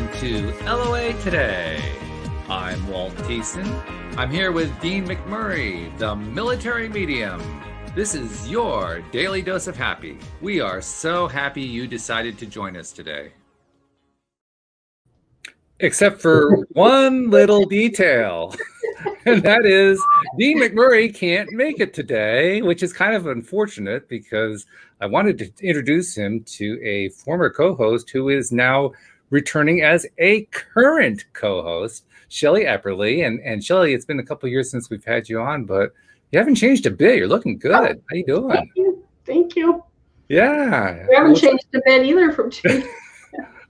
welcome to LOA Today. I'm Walt and I'm here with Dean McMurray, the military medium. This is your daily dose of happy. We are so happy you decided to join us today. Except for one little detail, and that is Dean McMurray can't make it today, which is kind of unfortunate because I wanted to introduce him to a former co-host who is now returning as a current co-host, Shelly Epperly. And Shelly, it's been a couple of years since we've had you on, but you haven't changed a bit. You're looking good. How you doing? Thank you. Yeah. We haven't changed a bit either from two.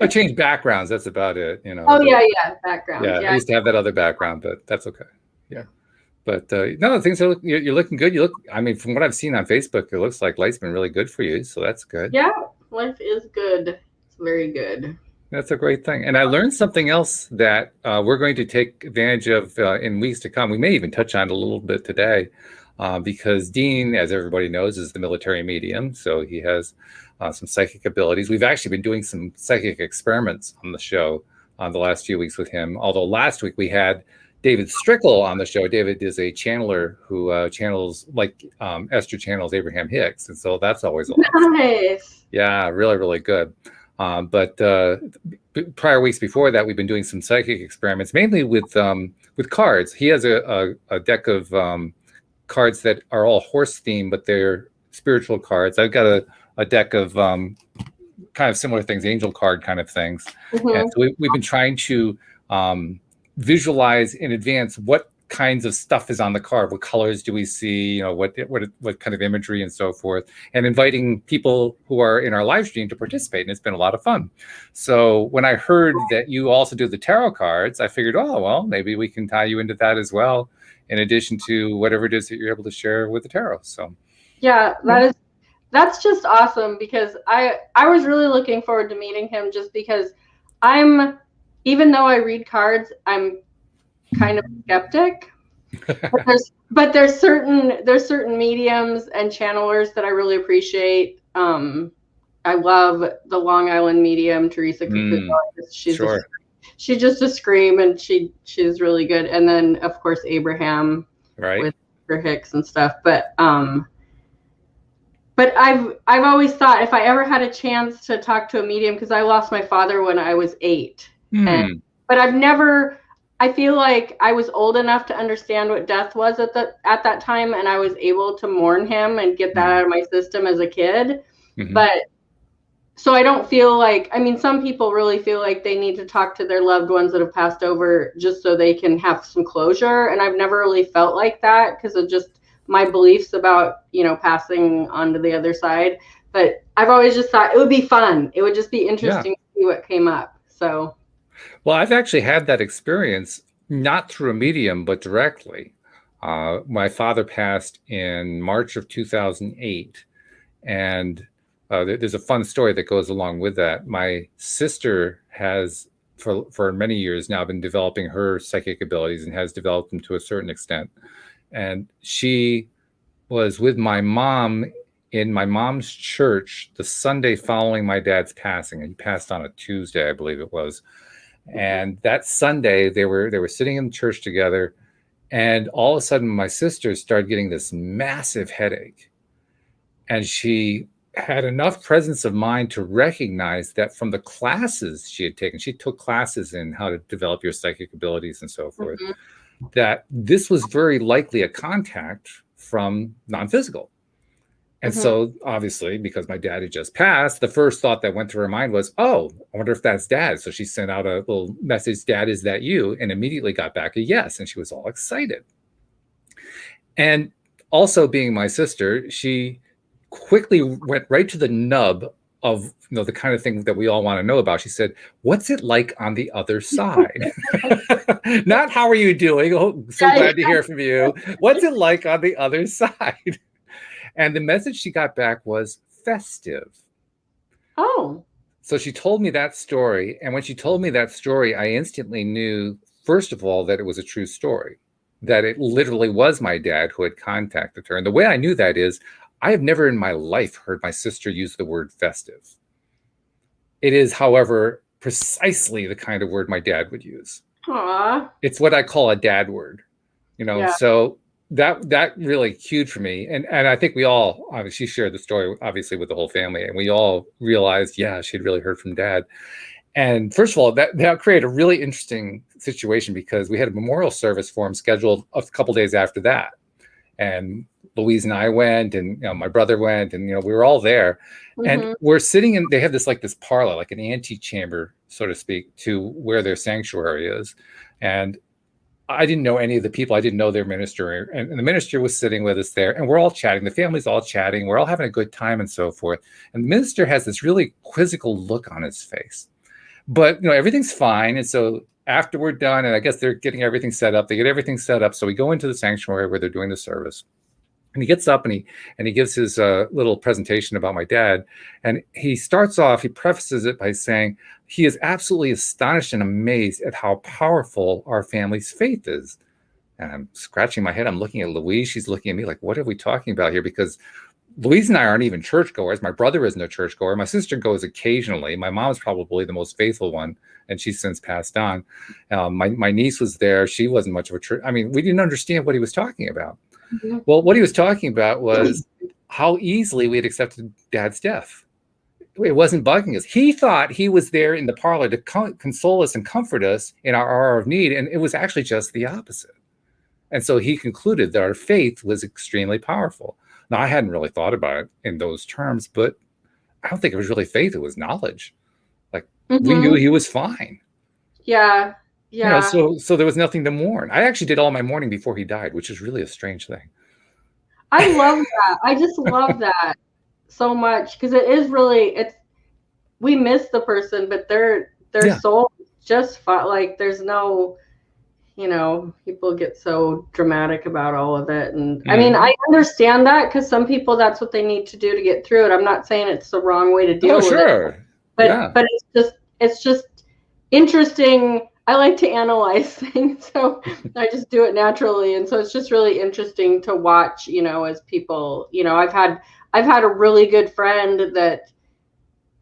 I changed backgrounds. That's about it. You know. Oh, yeah. Background. Yeah, I used to have that other background, but that's okay. Yeah. But no, things are you're looking good. You look, I mean, from what I've seen on Facebook, it looks like life's been really good for you. So that's good. Yeah, life is good. It's very good. That's a great thing. And I learned something else that we're going to take advantage of in weeks to come. We may even touch on it a little bit today because Dean, as everybody knows, is the military medium. So he has some psychic abilities. We've actually been doing some psychic experiments on the show the last few weeks with him. Although last week we had David Strickle on the show. David is a channeler who channels, like Esther channels Abraham Hicks. And so that's always a lot. Nice. Yeah, really, really good. But prior weeks before that, we've been doing some psychic experiments, mainly with cards. He has a deck of cards that are all horse themed, but they're spiritual cards. I've got a deck of kind of similar things, angel card kind of things. Mm-hmm. And so we've been trying to visualize in advance what kinds of stuff is on the card, what colors do we see, you know, what kind of imagery and so forth, and inviting people who are in our live stream to participate. And it's been a lot of fun. So when I heard that you also do the tarot cards, I figured, oh, well, maybe we can tie you into that as well, in addition to whatever it is that you're able to share with the tarot. So yeah, that's just awesome, because I was really looking forward to meeting him, just because even though I read cards, I'm kind of skeptic. but there's certain mediums and channelers that I really appreciate. I love the Long Island medium, Teresa Caputo. She's just a scream, and she's really good. And then of course Abraham, right, with her Hicks and stuff. But I've always thought, if I ever had a chance to talk to a medium, because I lost my father when I was 8. But I feel like I was old enough to understand what death was at that time, and I was able to mourn him and get that out of my system as a kid. Mm-hmm. But so I don't feel like, I mean, some people really feel like they need to talk to their loved ones that have passed over just so they can have some closure. And I've never really felt like that because of just my beliefs about, you know, passing on to the other side. But I've always just thought it would be fun. It would just be interesting to see what came up. So. Well, I've actually had that experience, not through a medium, but directly. My father passed in March of 2008, and there's a fun story that goes along with that. My sister has, for many years now, been developing her psychic abilities and has developed them to a certain extent. And she was with my mom in my mom's church the Sunday following my dad's passing. And he passed on a Tuesday, I believe it was. And that Sunday, they were sitting in church together, and all of a sudden, my sister started getting this massive headache. And she had enough presence of mind to recognize that from the classes she had taken, she took classes in how to develop your psychic abilities and so forth, that this was very likely a contact from non-physical. And so, obviously, because my dad had just passed, the first thought that went through her mind was, oh, I wonder if that's Dad. So she sent out a little message, Dad, is that you? And immediately got back a yes. And she was all excited. And also, being my sister, she quickly went right to the nub of, you know, the kind of thing that we all want to know about. She said, what's it like on the other side? Not how are you doing? Oh, so glad to hear from you. What's it like on the other side? And the message she got back was festive. Oh. So she told me that story. And when she told me that story, I instantly knew, first of all, that it was a true story, that it literally was my dad who had contacted her. And the way I knew that is, I have never in my life heard my sister use the word festive. It is, however, precisely the kind of word my dad would use. Aw. It's what I call a dad word, Yeah. So that really huge for me. And I think we all, obviously, she shared the story, obviously, with the whole family. And we all realized, yeah, she'd really heard from dad. And first of all, that created a really interesting situation because we had a memorial service for him scheduled a couple days after that. And Louise and I went, and my brother went, and we were all there. And we're sitting in, they have this parlor, like an antechamber, so to speak, to where their sanctuary is. And I didn't know any of the people. I didn't know their minister. And the minister was sitting with us there, and we're all chatting. The family's all chatting. We're all having a good time and so forth. And the minister has this really quizzical look on his face. But, everything's fine. And so after we're done, and I guess they're getting everything set up, they get everything set up. So we go into the sanctuary where they're doing the service. And he gets up and he gives his little presentation about my dad. And he starts off, he prefaces it by saying he is absolutely astonished and amazed at how powerful our family's faith is. And I'm scratching my head. I'm looking at Louise. She's looking at me like, what are we talking about here? Because Louise and I aren't even churchgoers. My brother isn't a churchgoer. My sister goes occasionally. My mom's probably the most faithful one, and she's since passed on. My niece was there. She wasn't much of a church. I mean, we didn't understand what he was talking about. Well, what he was talking about was how easily we had accepted dad's death. It wasn't bugging us. He thought he was there in the parlor to console us and comfort us in our hour of need, and it was actually just the opposite. And so he concluded that our faith was extremely powerful. Now, I hadn't really thought about it in those terms, but I don't think it was really faith. It was knowledge. Like, we knew he was fine. Yeah. Yeah. So there was nothing to mourn. I actually did all my mourning before he died, which is really a strange thing. I love that. I just love that so much because it is really, we miss the person, but their soul just like there's no, people get so dramatic about all of it. And I mean, I understand that because some people, that's what they need to do to get through it. I'm not saying it's the wrong way to deal with it. But it's just interesting. I like to analyze things, so I just do it naturally. And so it's just really interesting to watch, as people, I've had a really good friend that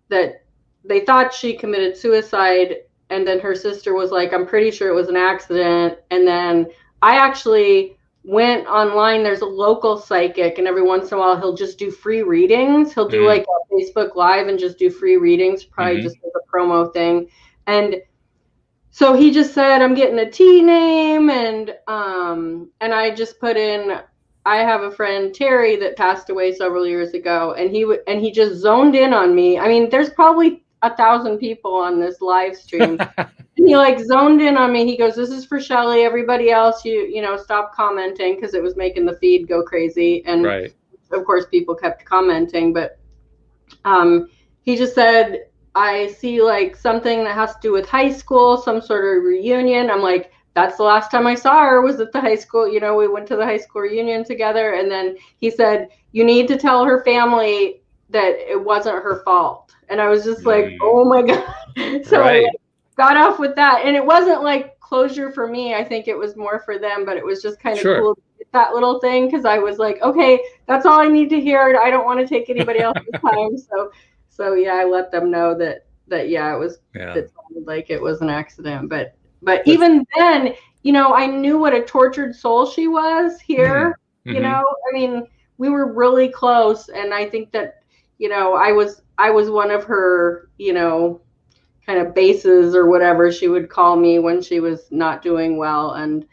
they thought she committed suicide. And then her sister was like, I'm pretty sure it was an accident. And then I actually went online. There's a local psychic, and every once in a while he'll just do free readings. He'll do like a Facebook Live and just do free readings, probably just as a promo thing. And so he just said, I'm getting a T name. And I just put in, I have a friend, Terry, that passed away several years ago. And he just zoned in on me. I mean, there's probably 1,000 people on this live stream. And he zoned in on me. He goes, this is for Shelly. Everybody else, stop commenting, because it was making the feed go crazy. And of course people kept commenting, but he just said, I see something that has to do with high school, some sort of reunion. I'm like, that's the last time I saw her was at the high school. We went to the high school reunion together. And then he said, you need to tell her family that it wasn't her fault. And I was just like, oh my God. So I got off with that. And it wasn't closure for me. I think it was more for them, but it was just kind of cool to get that little thing. Because I was like, okay, that's all I need to hear. I don't want to take anybody else's time. So yeah, I let them know that yeah, it was, it sounded like it was an accident. But even then, I knew what a tortured soul she was here. I mean, we were really close. And I think that, I was one of her, kind of bases or whatever she would call me when she was not doing well. And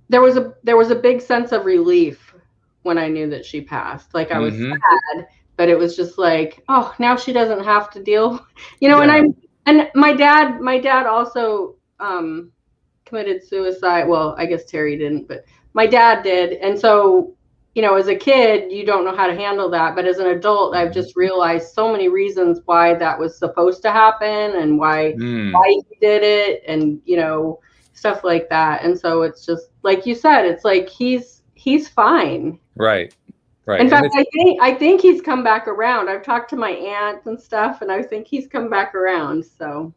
there was a big sense of relief when I knew that she passed. I was sad, but it was just like, oh, now she doesn't have to deal, and my dad also committed suicide. Well, I guess Terry didn't, but my dad did. And so, as a kid, you don't know how to handle that. But as an adult, I've just realized so many reasons why that was supposed to happen and why he did it, and, stuff like that. And so it's just, like you said, it's like he's fine. Right. In fact, I think he's come back around. I've talked to my aunt and stuff, and I think he's come back around. So.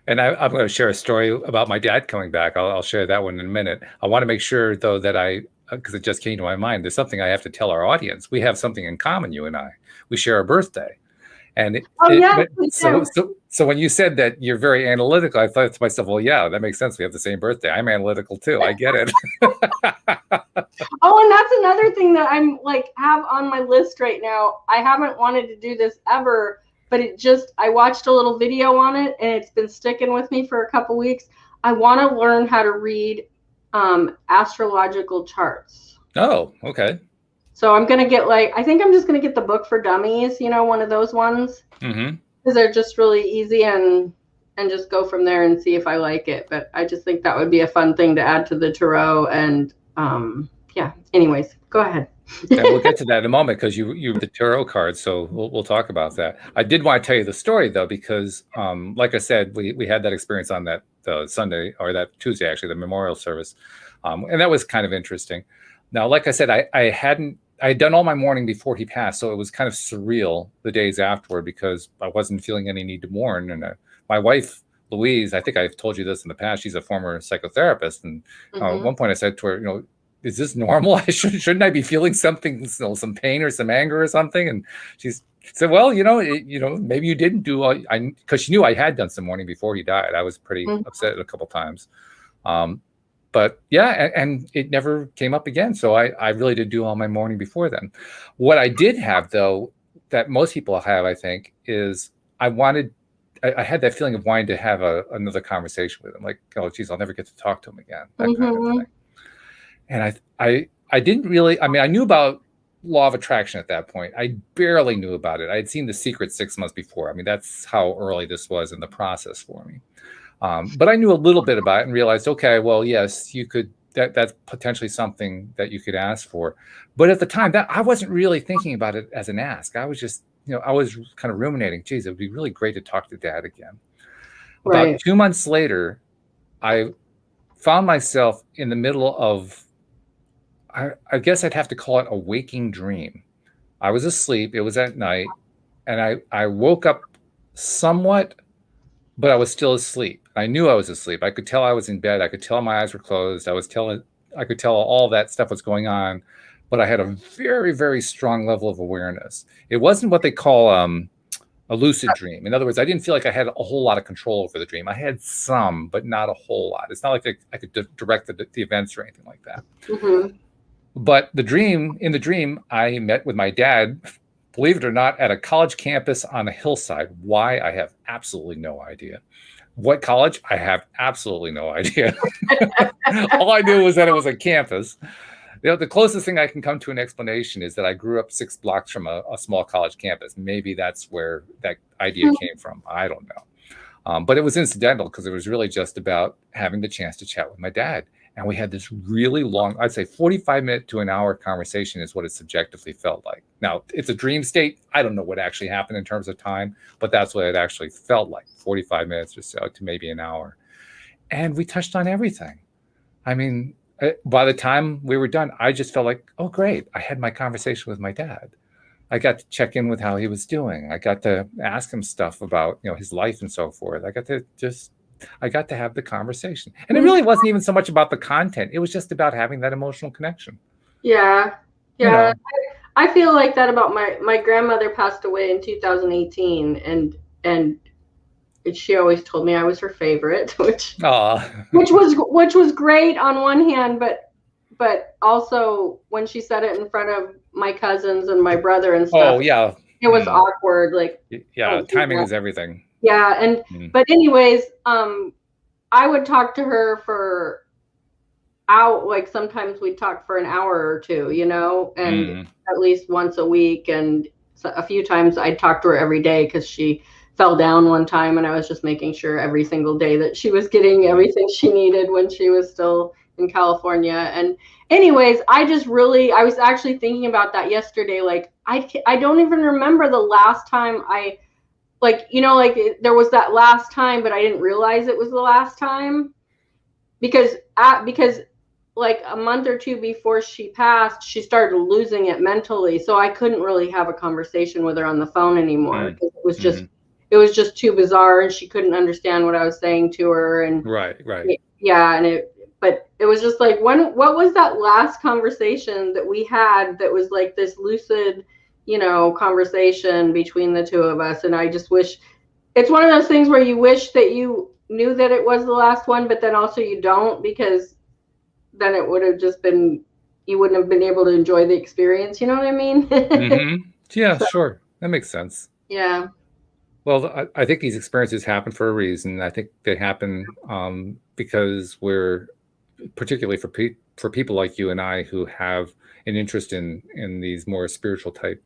And I'm going to share a story about my dad coming back. I'll share that one in a minute. I want to make sure, though, that because it just came to my mind, there's something I have to tell our audience. We have something in common, you and I. We share a birthday. And yeah. so when you said that you're very analytical, I thought to myself, well, yeah, that makes sense. We have the same birthday. I'm analytical too. I get it. Oh, and that's another thing that I'm like have on my list right now. I haven't wanted to do this ever, but I watched a little video on it and it's been sticking with me for a couple weeks. I want to learn how to read astrological charts. Oh, okay. So I'm going to get I think I'm just going to get the book for dummies, one of those ones. Mm-hmm. Because they're just really easy and just go from there and see if I like it. But I just think that would be a fun thing to add to the tarot. And yeah, anyways, go ahead. Yeah, we'll get to that in a moment because you the tarot cards, so we'll talk about that. I did want to tell you the story though, because like I said, we had that experience on that Sunday, or that Tuesday actually, the memorial service, and that was kind of interesting. Now, like I said, I had done all my mourning before he passed, so it was kind of surreal the days afterward because I wasn't feeling any need to mourn. And my wife Louise, I think I've told you this in the past, she's a former psychotherapist, and at one point I said to her, is this normal? Shouldn't I be feeling something, some pain or some anger or something? And she said, well, maybe you didn't do all, because she knew I had done some mourning before he died. I was pretty upset a couple times. But yeah, and it never came up again. So I really did do all my mourning before then. What I did have though, that most people have, I think, is I had that feeling of wanting to have another conversation with him. Like, oh geez, I'll never get to talk to him again. That kind of thing. And I didn't really, I knew about law of attraction at that point. I barely knew about it. I had seen The Secret 6 months before. That's how early this was in the process for me. But I knew a little bit about it and realized, okay, well, yes, you could, that's potentially something that you could ask for. But at the time, I wasn't really thinking about it as an ask. I was just, I was kind of ruminating, geez, it would be really great to talk to Dad again. Right. About 2 months later, I found myself in the middle of, I guess I'd have to call it a waking dream. I was asleep. It was at night. And I woke up somewhat, but I was still asleep. I knew I was asleep. I could tell I was in bed. I could tell my eyes were closed. I could tell all that stuff was going on, but I had a very, very strong level of awareness. It wasn't what they call a lucid dream. In other words, I didn't feel like I had a whole lot of control over the dream. I had some, but not a whole lot. It's not like I could direct the events or anything like that. Mm-hmm. But in the dream, I met with my dad, believe it or not, at a college campus on a hillside. Why? I have absolutely no idea. What college? I have absolutely no idea. All I knew was that it was a campus. The closest thing I can come to an explanation is that I grew up 6 blocks from a small college campus. Maybe that's where that idea came from. I don't know. But it was incidental because it was really just about having the chance to chat with my dad. And we had this really long, I'd say 45-minute to an hour conversation is what it subjectively felt like. Now, it's a dream state. I don't know what actually happened in terms of time, but that's what it actually felt like, 45 minutes or so to maybe an hour. And we touched on everything. By the time we were done, I just felt like, oh, great. I had my conversation with my dad. I got to check in with how he was doing. I got to ask him stuff about, his life and so forth. I got to have the conversation. And it really wasn't even so much about the content. It was just about having that emotional connection. Yeah. Yeah. I feel like that about my grandmother passed away in 2018 and she always told me I was her favorite, which was great on one hand, but also when she said it in front of my cousins and my brother and stuff. Oh yeah. It was awkward. Like, timing is everything. Yeah. But anyways, I would talk to her sometimes we'd talk for an hour or two, and at least once a week. And a few times I'd talk to her every day because she fell down one time and I was just making sure every single day that she was getting everything she needed when she was still in California. And anyways, I was actually thinking about that yesterday. Like, I don't even remember the last time there was that last time, but I didn't realize it was the last time because like a month or two before she passed, she started losing it mentally. So I couldn't really have a conversation with her on the phone anymore because it was just too bizarre and she couldn't understand what I was saying to her. And right. But it was just like, what was that last conversation that we had that was like this lucid, conversation between the two of us. And I just wish, it's one of those things where you wish that you knew that it was the last one, but then also you don't, because then it would have just been, you wouldn't have been able to enjoy the experience. You know what I mean? Yeah, sure. That makes sense. Yeah. Well, I think these experiences happen for a reason. I think they happen because we're, particularly for people like you and I who have an interest in these more spiritual type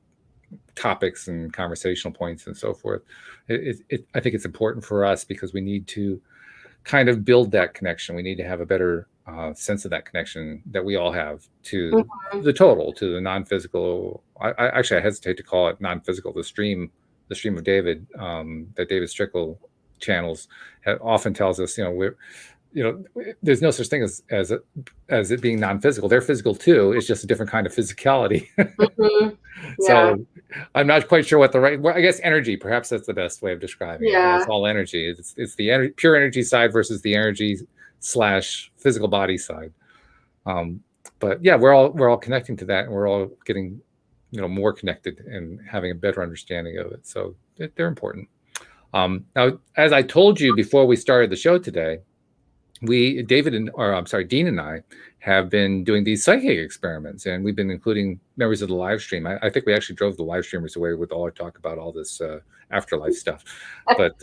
topics and conversational points and so forth. I think it's important for us because we need to kind of build that connection. We need to have a better sense of that connection that we all have to the total, to the non-physical. I hesitate to call it non-physical. The stream of David that David Strickle channels often tells us, there's no such thing as it being non-physical. They're physical too. It's just a different kind of physicality. Yeah. So I'm not quite sure what I guess energy, perhaps that's the best way of describing it. It's all energy. It's the pure energy side versus the energy / physical body side. But yeah, we're all connecting to that, and we're all getting more connected and having a better understanding of it. So they're important. Now, as I told you before we started the show today, Dean and I have been doing these psychic experiments, and we've been including members of the live stream. I think we actually drove the live streamers away with all our talk about all this afterlife stuff, but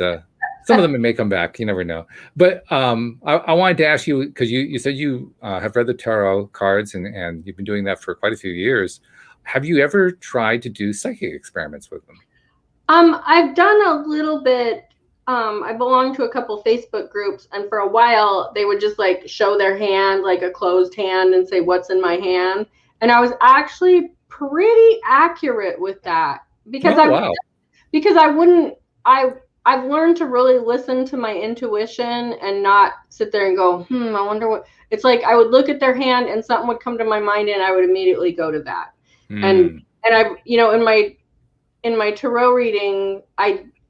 some of them may come back. You never know. But I wanted to ask you, because you said you have read the tarot cards and you've been doing that for quite a few years. Have you ever tried to do psychic experiments with them? I've done a little bit. I belong to a couple Facebook groups, and for a while they would just like show their hand, like a closed hand, and say, "What's in my hand?" And I was actually pretty accurate with that because I've learned to really listen to my intuition and not sit there and go, I wonder what. It's like I would look at their hand and something would come to my mind and I would immediately go to that. And I, in my tarot reading,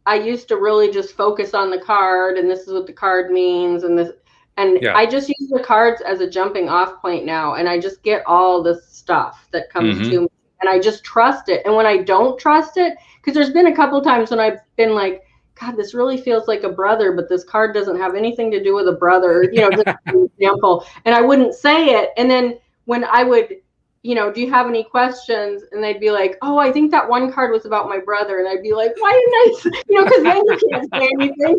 I used to really just focus on the card, and this is what the card means, I just use the cards as a jumping off point now, and I just get all the stuff that comes to me, and I just trust it. And when I don't trust it, because there's been a couple times when I've been like, God, this really feels like a brother, but this card doesn't have anything to do with a brother, just an example, and I wouldn't say it. And then when I would, do you have any questions? And they'd be like, oh, I think that one card was about my brother. And I'd be like, why didn't I, because then you can't say anything.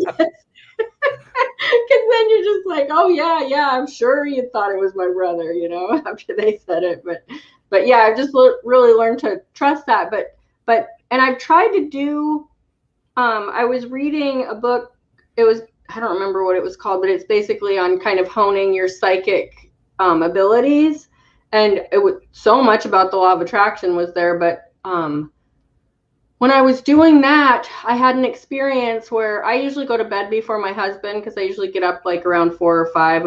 Because then you're just like, oh, yeah, I'm sure you thought it was my brother, after they said it. But yeah, I've just really learned to trust that. And I've tried to do, I was reading a book. I don't remember what it was called, but it's basically on kind of honing your psychic abilities. And it was so much about the law of attraction was there. But when I was doing that, I had an experience where I usually go to bed before my husband because I usually get up like around 4 or 5.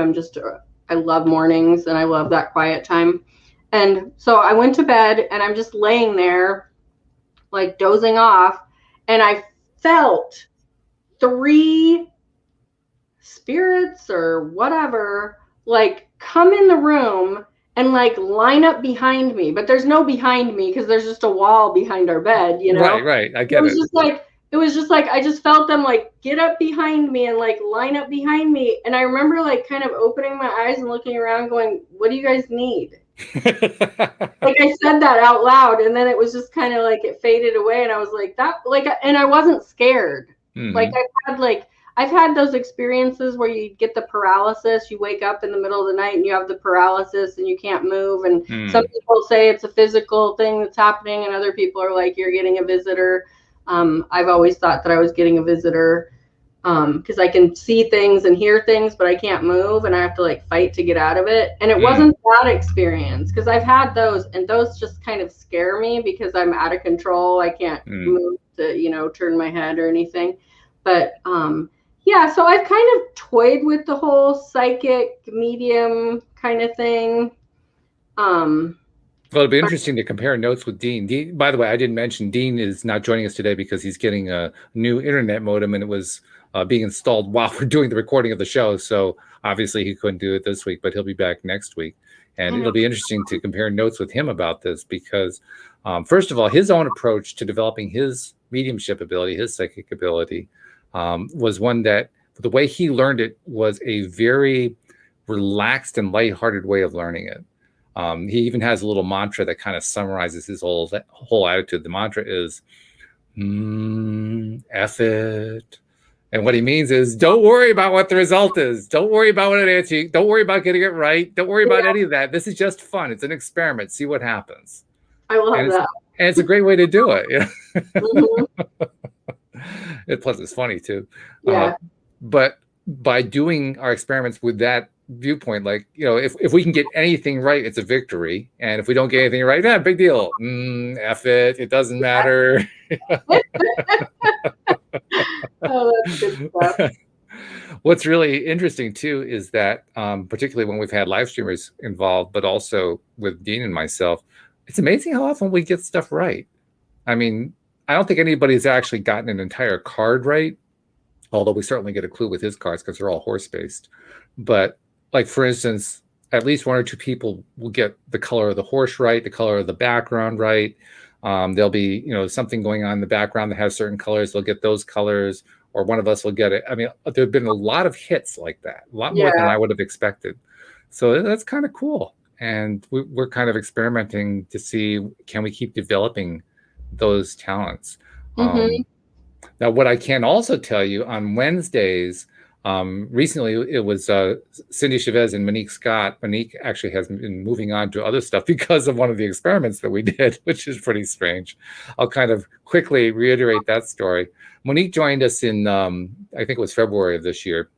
I love mornings and I love that quiet time. And so I went to bed and I'm just laying there like dozing off. And I felt 3 spirits or whatever like come in the room and like line up behind me, but there's no behind me because there's just a wall behind our bed, Right. I get it. It was just like I just felt them like get up behind me and like line up behind me. And I remember like kind of opening my eyes and looking around going, what do you guys need? Like I said that out loud, and then it was just kind of like it faded away, and I was like that, like, and I wasn't scared. Like I've had those experiences where you get the paralysis, you wake up in the middle of the night and you have the paralysis and you can't move. And some people say it's a physical thing that's happening, and other people are like, you're getting a visitor. I've always thought that I was getting a visitor because I can see things and hear things, but I can't move and I have to like fight to get out of it. And it wasn't that experience, because I've had those, and those just kind of scare me because I'm out of control. I can't move to, turn my head or anything. But yeah, so I've kind of toyed with the whole psychic medium kind of thing. Well, it'll be interesting to compare notes with Dean. Dean, by the way, I didn't mention Dean is not joining us today because he's getting a new internet modem, and it was being installed while we're doing the recording of the show. So obviously he couldn't do it this week, but he'll be back next week. And it'll be interesting to compare notes with him about this because First of all, his own approach to developing his mediumship ability, his psychic ability, was one that the way he learned it was a very relaxed and lighthearted way of learning it. He even has a little mantra that kind of summarizes his whole attitude. The mantra is, F it. And what he means is, don't worry about what the result is. Don't worry about what it answers. Don't worry about getting it right. Don't worry about any of that. This is just fun. It's an experiment. See what happens. I love that. And it's a great way to do it. Plus, it's funny too. Yeah. But by doing our experiments with that viewpoint, like, if we can get anything right, it's a victory. And if we don't get anything right, big deal. F it. It doesn't matter. Oh, that's good stuff. What's really interesting too is that, particularly when we've had live streamers involved, but also with Dean and myself, it's amazing how often we get stuff right. I mean, I don't think anybody's actually gotten an entire card right, although we certainly get a clue with his cards because they're all horse-based. But like, for instance, at least one or two people will get the color of the horse right, the color of the background right. There'll be, something going on in the background that has certain colors. They'll get those colors, or one of us will get it. I mean, there have been a lot of hits like that, a lot more than I would have expected. So that's kind of cool. And we're kind of experimenting to see, can we keep developing those talents? Now, what I can also tell you, on Wednesdays, recently it was Cindy Chavez and Monique Scott. Monique actually has been moving on to other stuff because of one of the experiments that we did, which is pretty strange. I'll kind of quickly reiterate that story. Monique joined us in, I think it was February of this year.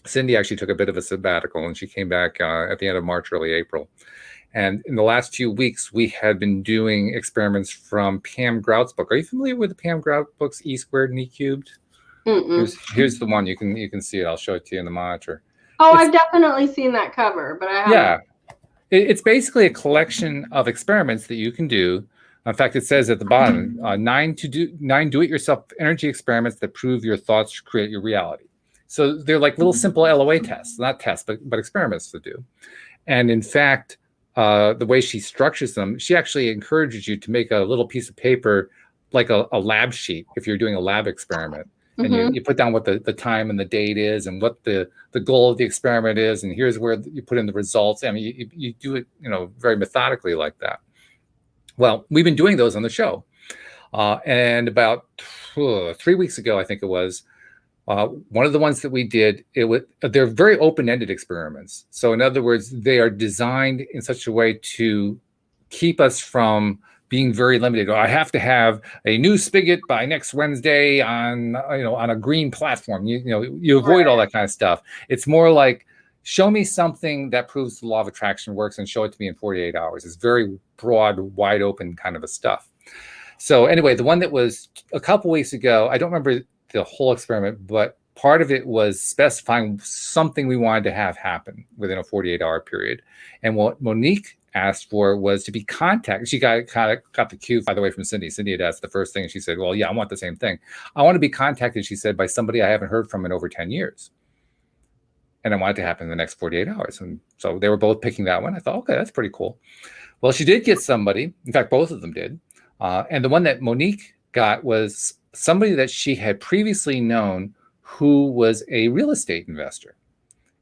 Cindy actually took a bit of a sabbatical, and she came back at the end of March, early April. And in the last few weeks, we had been doing experiments from Pam Grout's book. Are you familiar with the Pam Grout books, E Squared and E Cubed? Here's the one. You can see it. I'll show it to you in the monitor. Oh, I've definitely seen that cover, but I haven't. Yeah, it's basically a collection of experiments that you can do. In fact, it says at the bottom, 9 do-it-yourself energy experiments that prove your thoughts create your reality. So they're like little simple LOA tests, not tests, but experiments to do. And in fact, the way she structures them, she actually encourages you to make a little piece of paper, like a lab sheet, if you're doing a lab experiment. And you put down what the time and the date is, and what the goal of the experiment is, and here's where you put in the results. I mean, you do it, very methodically like that. Well, we've been doing those on the show. And about 3 weeks ago, I think it was, one of the ones that we did, they're very open-ended experiments. So in other words, they are designed in such a way to keep us from being very limited. I have to have a new spigot by next Wednesday on a green platform. You avoid all that kind of stuff. It's more like, show me something that proves the law of attraction works and show it to me in 48 hours. It's very broad, wide open kind of a stuff. So anyway, the one that was a couple weeks ago, I don't remember the whole experiment, but part of it was specifying something we wanted to have happen within a 48-hour period. And what Monique asked for was to be contacted. She got the cue, by the way, from Cindy. Cindy had asked the first thing, and she said, well, yeah, I want the same thing. I want to be contacted, she said, by somebody I haven't heard from in over 10 years. And I want it to happen in the next 48 hours. And so they were both picking that one. I thought, okay, that's pretty cool. Well, she did get somebody. In fact, both of them did. And the one that Monique got was somebody that she had previously known, who was a real estate investor,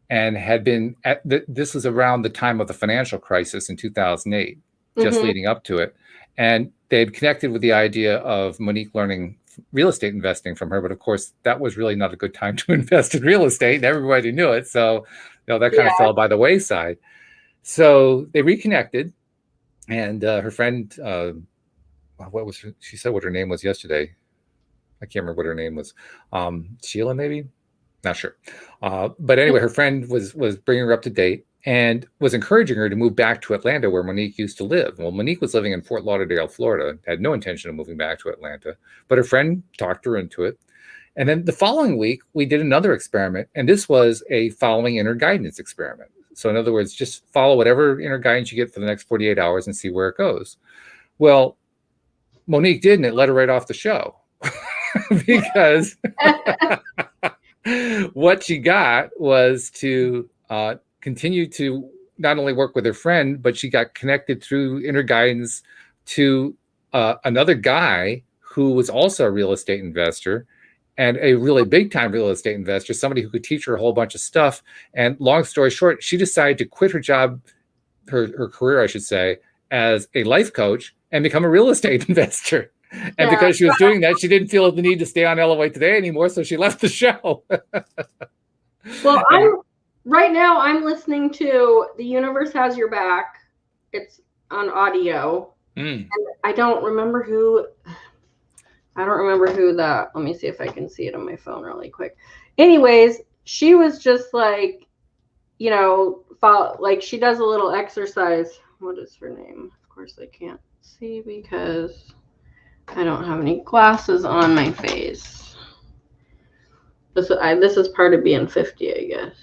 and had been this was around the time of the financial crisis in 2008, just leading up to it. And they'd connected with the idea of Monique learning real estate investing from her. But of course, that was really not a good time to invest in real estate, and everybody knew it. So, that kind of fell by the wayside. So they reconnected, and her friend, she said what her name was yesterday. I can't remember what her name was. Sheila, maybe? Not sure. But anyway, her friend was bringing her up to date and was encouraging her to move back to Atlanta, where Monique used to live. Well, Monique was living in Fort Lauderdale, Florida, had no intention of moving back to Atlanta, but her friend talked her into it. And then the following week, we did another experiment, and this was a following inner guidance experiment. So in other words, just follow whatever inner guidance you get for the next 48 hours and see where it goes. Well, Monique did, and it let her right off the show. Because what she got was to continue to not only work with her friend, but she got connected through inner guidance to another guy who was also a real estate investor and a really big time real estate investor, somebody who could teach her a whole bunch of stuff. And long story short, she decided to quit her job, her career, I should say, as a life coach and become a real estate investor. And because she was doing that, she didn't feel the need to stay on LOA Today anymore. So she left the show. Well, right now I'm listening to The Universe Has Your Back. It's on audio. And I don't remember who let me see if I can see it on my phone really quick. Anyways, she was just like, you know, like she does a little exercise. What is her name? Of course I can't see because I don't have any glasses on my face. This is part of being 50, I guess.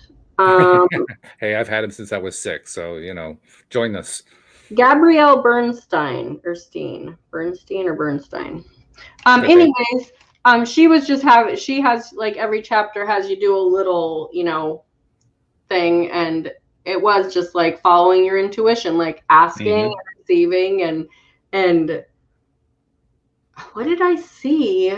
Hey, I've had him since I was 6, so, you know, join us. Gabrielle Bernstein. Anyways, she was just she has like every chapter has you do a little, you know, thing, and it was just like following your intuition, like asking and receiving, and what did I see?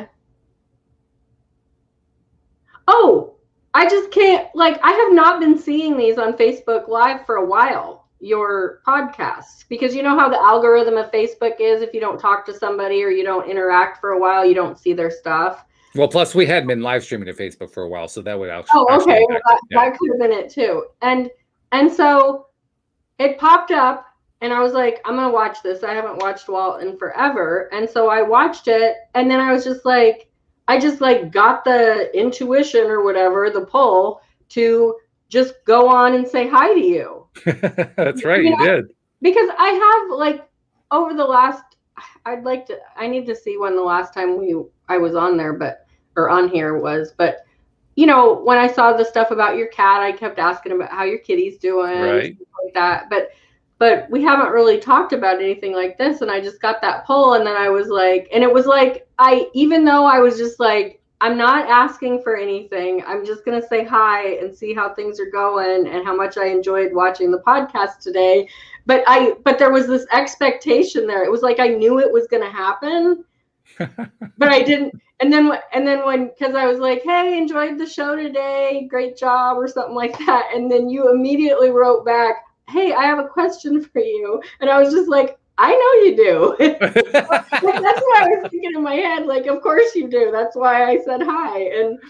Oh, I just can't, like, I have not been seeing these on Facebook Live for a while, your podcasts, because you know how the algorithm of Facebook is, if you don't talk to somebody or you don't interact for a while, you don't see their stuff. Well, plus we had been live streaming to Facebook for a while, so that would actually. Oh, okay. Well, that could have been it too. And so it popped up, and I was like, I'm gonna watch this. I haven't watched Walt in forever, and so I watched it, and then I was just like, I just like got the intuition or whatever, the pull to just go on and say hi to you. That's right, you did. Because I have like over the last, I need to see when the last time I was on there, or on here was, but you know, when I saw the stuff about your cat, I kept asking about how your kitty's doing, right? Like that. But we haven't really talked about anything like this, and I just got that pull, and then I was like, and it was like, even though I was just like, I'm not asking for anything, I'm just gonna say hi and see how things are going and how much I enjoyed watching the podcast today. But there was this expectation there. It was like I knew it was gonna happen, but I didn't. And then because I was like, hey, enjoyed the show today, great job, or something like that, and then you immediately wrote back, hey, I have a question for you. And I was just like, I know you do. That's what I was thinking in my head. Like, of course you do. That's why I said hi. And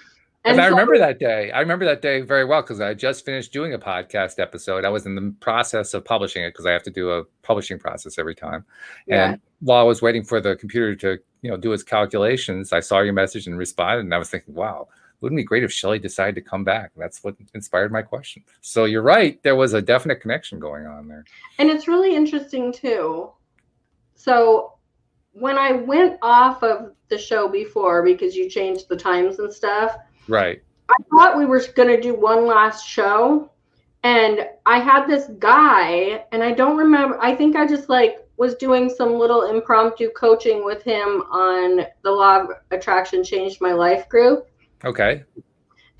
I remember that day. I remember that day very well because I just finished doing a podcast episode. I was in the process of publishing it because I have to do a publishing process every time. Yeah. And while I was waiting for the computer to, you know, do its calculations, I saw your message and responded. And I was thinking, wow, wouldn't it be great if Shelly decided to come back? That's what inspired my question. So you're right. There was a definite connection going on there. And it's really interesting too. So when I went off of the show before, because you changed the times and stuff, right, I thought we were going to do one last show. And I had this guy, and I don't remember, I think I just like was doing some little impromptu coaching with him on the Law of Attraction Changed My Life group. Okay.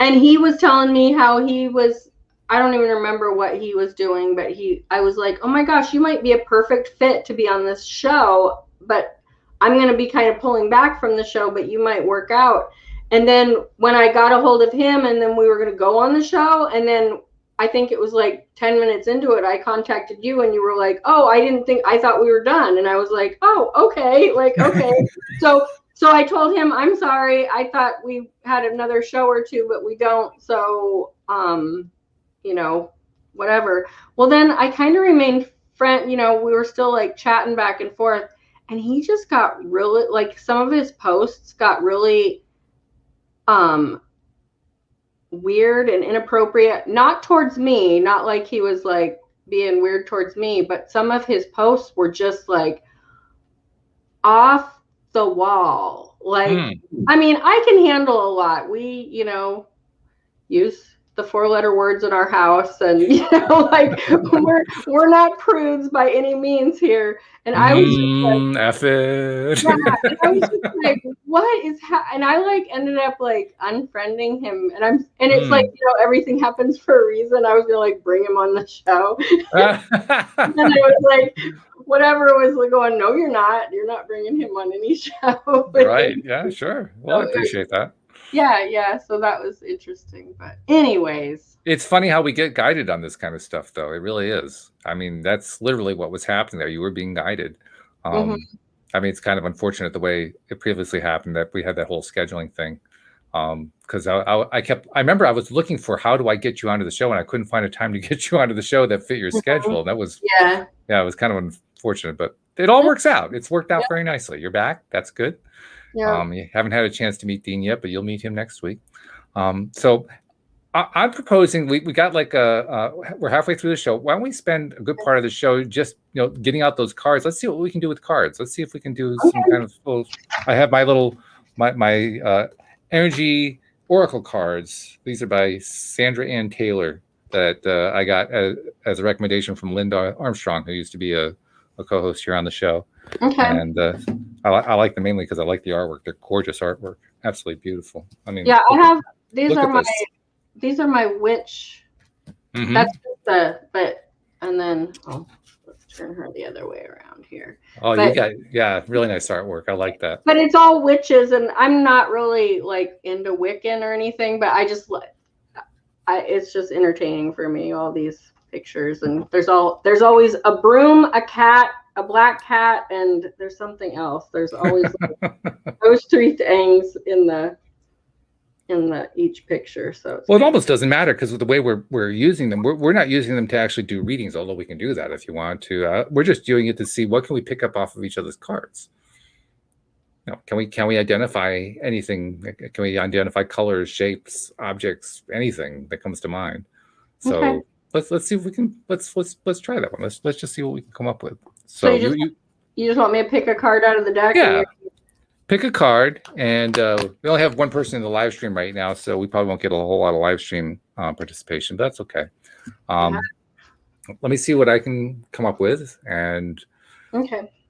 And he was telling me how he was, I don't even remember what he was doing, but I was like, oh my gosh, you might be a perfect fit to be on this show, but I'm going to be kind of pulling back from the show, but you might work out. And then when I got a hold of him, and then we were going to go on the show, and then I think it was like 10 minutes into it, I contacted you, and you were like, oh, I thought we were done. And I was like, oh, okay. Like, okay. So I told him, I'm sorry. I thought we had another show or two, but we don't. So, you know, whatever. Well, then I kind of remained friend, you know, we were still like chatting back and forth, and he just got really, like, some of his posts got really, weird and inappropriate, not towards me, not like he was like being weird towards me, but some of his posts were just like off the wall. Like, I mean, I can handle a lot. We, you know, use the 4-letter words in our house, and you know, like we're not prudes by any means here. And I was just like, F it. Yeah, and I was just like, what is and I like ended up like unfriending him, and it's like, you know, everything happens for a reason. I was gonna like bring him on the show. And then I was like, whatever was going, no, you're not bringing him on any show. Right. Yeah, sure. Well, I appreciate that. Yeah. So that was interesting. But anyways. It's funny how we get guided on this kind of stuff, though. It really is. I mean, that's literally what was happening there. You were being guided. I mean, it's kind of unfortunate the way it previously happened that we had that whole scheduling thing. Because I remember I was looking for how do I get you onto the show, and I couldn't find a time to get you onto the show that fit your schedule. And that was it was kind of unfortunate, but it all works out. It's worked out very nicely. You're back. That's good. You haven't had a chance to meet Dean yet, but you'll meet him next week. So I'm proposing we got like we're halfway through the show. Why don't we spend a good part of the show just getting out those cards? Let's see what we can do with cards. Let's see if we can do some kind of I have my little my energy oracle cards. These are by Sandra Ann Taylor that I got as a recommendation from Linda Armstrong, who used to be a co-host here on the show. And I like them mainly because I like the artwork. They're gorgeous artwork, absolutely beautiful. I mean, I have these are my witch. That's and then let's turn her the other way around here. You got really nice artwork. I like that. But it's all witches, and I'm not really like into Wiccan or anything, but it's just entertaining for me, all these pictures. And there's always a broom, a cat, a black cat, and there's something else. There's always those three things in the each picture. So it almost doesn't matter because of the way we're using them. We're not using them to actually do readings, although we can do that if you want to. We're just doing it to see what can we pick up off of each other's cards. Can we identify anything? Can we identify colors, shapes, objects, anything that comes to mind? So let's see if we can. Let's try that one. Let's just see what we can come up with. So you just want me to pick a card out of the deck? Yeah. Pick a card, and we only have one person in the live stream right now, so we probably won't get a whole lot of live stream participation, but that's okay. Let me see what I can come up with, and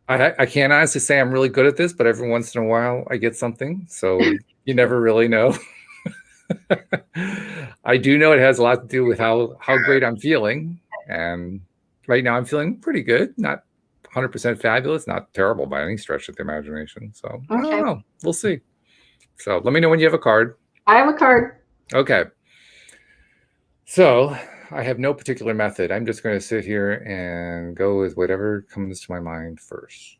I can't honestly say I'm really good at this, but every once in a while I get something, so you never really know. I do know it has a lot to do with how great I'm feeling, and right now I'm feeling pretty good, not 100% fabulous, not terrible by any stretch of the imagination. So I don't know. We'll see. So let me know when you have a card. I have a card. Okay. So I have no particular method. I'm just going to sit here and go with whatever comes to my mind first.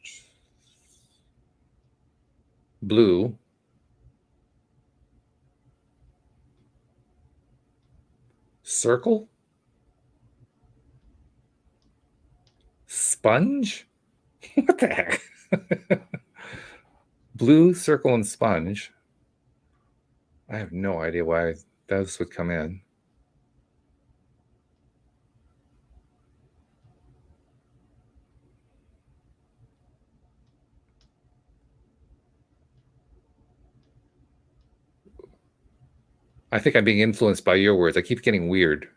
Blue. Circle. Sponge? What the heck? Blue, circle, and sponge. I have no idea why those would come in. I think I'm being influenced by your words. I keep getting weird.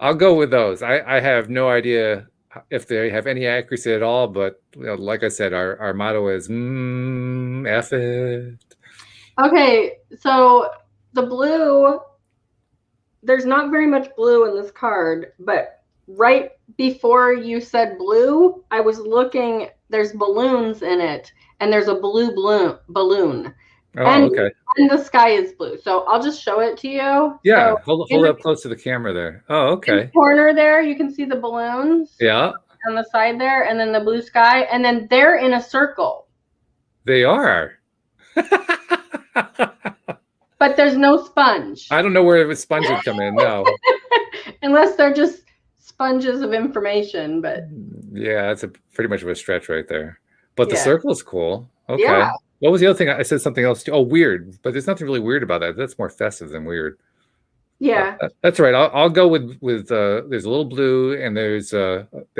I'll go with those. I have no idea if they have any accuracy at all, but like I said, our motto is F it. Okay, so the blue, there's not very much blue in this card, but right before you said blue, I was looking, there's balloons in it, and there's a blue balloon. Okay. And the sky is blue. So I'll just show it to you. Yeah, so hold up close to the camera there. Oh, okay. In the corner there, you can see the balloons. Yeah. On the side there, and then the blue sky, and then they're in a circle. They are. But there's no sponge. I don't know where the sponge would come in, no. Unless they're just sponges of information, but. Yeah, that's pretty much of a stretch right there. But the circle is cool. Okay. Yeah. What was the other thing? I said something else too. Oh, weird. But there's nothing really weird about that. That's more festive than weird. Yeah. That's right. I'll go with there's a little blue, and they're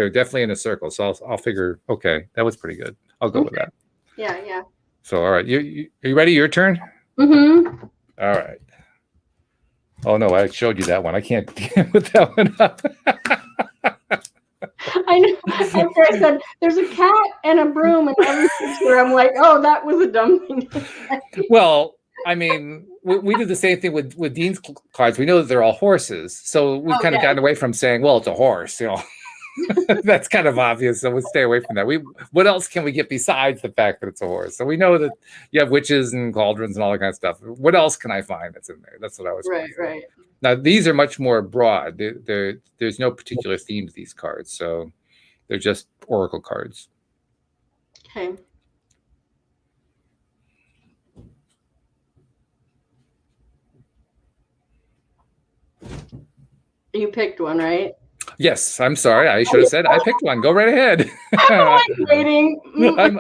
definitely in a circle. So I'll figure, okay, that was pretty good. I'll go with that. Yeah. So all right. Are you ready? Your turn? Mm-hmm. All right. Oh no, I showed you that one. I can't put that one up. I know. After I said there's a cat and a broom and every picture, I'm like, oh, that was a dumb thing to say. Well, I mean, we do the same thing with Dean's cards. We know that they're all horses, so we've kind of gotten away from saying, "Well, it's a horse," you know. That's kind of obvious, so we'll stay away from that. What else can we get besides the fact that it's a horse? So we know that you have witches and cauldrons and all that kind of stuff. What else can I find that's in there? That's what I was right. Now these are much more broad. There's no particular theme to these cards, so they're just oracle cards. Okay. You picked one, right? Yes, I'm sorry. I should have said I picked one. Go right ahead. I'm waiting.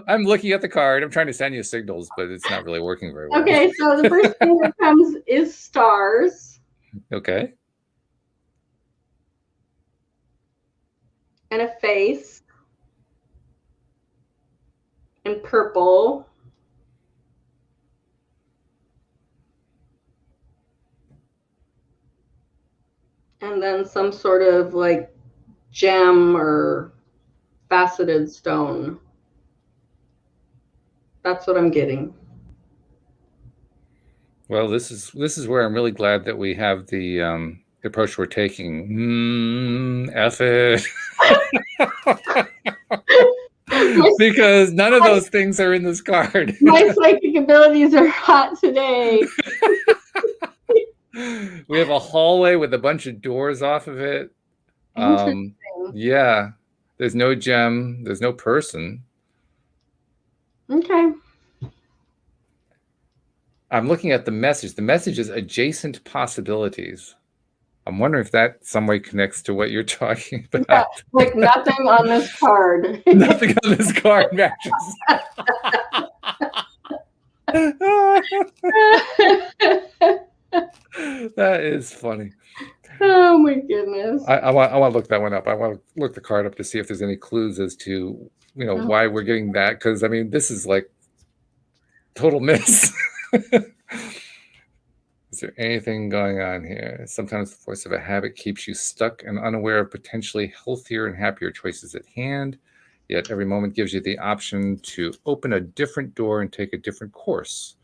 I'm looking at the card. I'm trying to send you signals, but it's not really working very well. Okay, so the first thing that comes is stars. Okay. And a face. And purple. And then some sort of like gem or faceted stone. That's what I'm getting. Well, this is where I'm really glad that we have the approach we're taking. F it. Because none of those things are in this card. My psychic abilities are hot today. We have a hallway with a bunch of doors off of it. Yeah. There's no gem. There's no person. Okay. I'm looking at the message. The message is adjacent possibilities. I'm wondering if that some way connects to what you're talking about. Yeah, like nothing on this card. Nothing on this card matches. That is funny. Oh my goodness. I want to look that one up. I want to look the card up to see if there's any clues as to why we're getting that, because I mean this is like total miss. Is there anything going on here? Sometimes the force of a habit keeps you stuck and unaware of potentially healthier and happier choices at hand. Yet every moment gives you the option to open a different door and take a different course,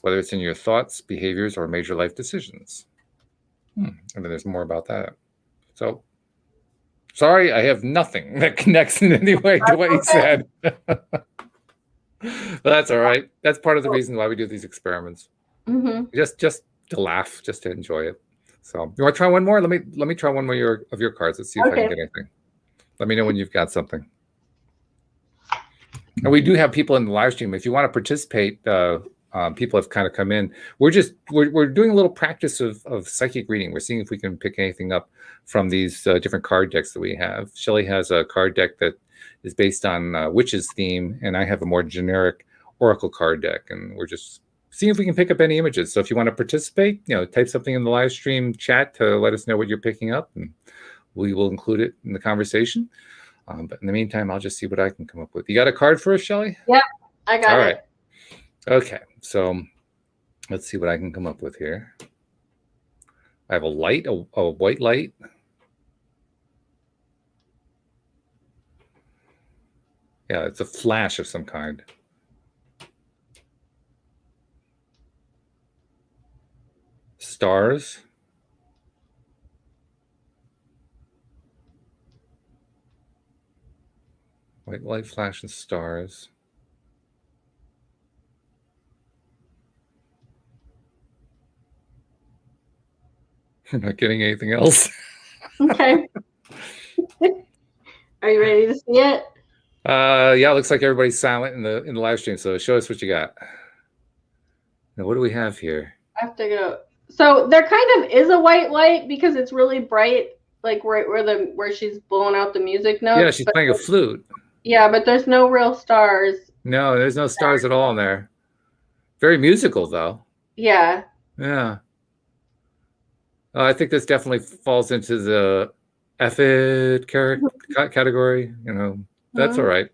whether it's in your thoughts, behaviors, or major life decisions. And then there's more about that. So, sorry, I have nothing that connects in any way to what you said. But that's all right. That's part of the reason why we do these experiments. Just to laugh, just to enjoy it. So, you want to try one more? Let me try one more of your cards. Let's see if I can get anything. Let me know when you've got something. And we do have people in the live stream. If you want to participate, people have kind of come in. We're doing a little practice of psychic reading. We're seeing if we can pick anything up from these different card decks that we have. Shelly has a card deck that is based on witches theme, and I have a more generic oracle card deck, and we're just seeing if we can pick up any images. So if you want to participate, type something in the live stream chat to let us know what you're picking up, and we will include it in the conversation. But in the meantime, I'll just see what I can come up with. You got a card for us, Shelly? Yeah, I got it. All right. Okay, so let's see what I can come up with here. I have a light, a white light. Yeah, it's a flash of some kind. Stars. White light, flash, and stars. I'm not getting anything else. Okay. Are you ready to see it? Yeah, it looks like everybody's silent in the live stream. So show us what you got. Now, what do we have here? I have to go. So there kind of is a white light because it's really bright, like right where she's blowing out the music notes. Yeah, she's playing a flute. Yeah, but there's no real stars. No, there's no stars at all in there. Very musical, though. Yeah. Yeah. I think this definitely falls into the F-it category. That's all right.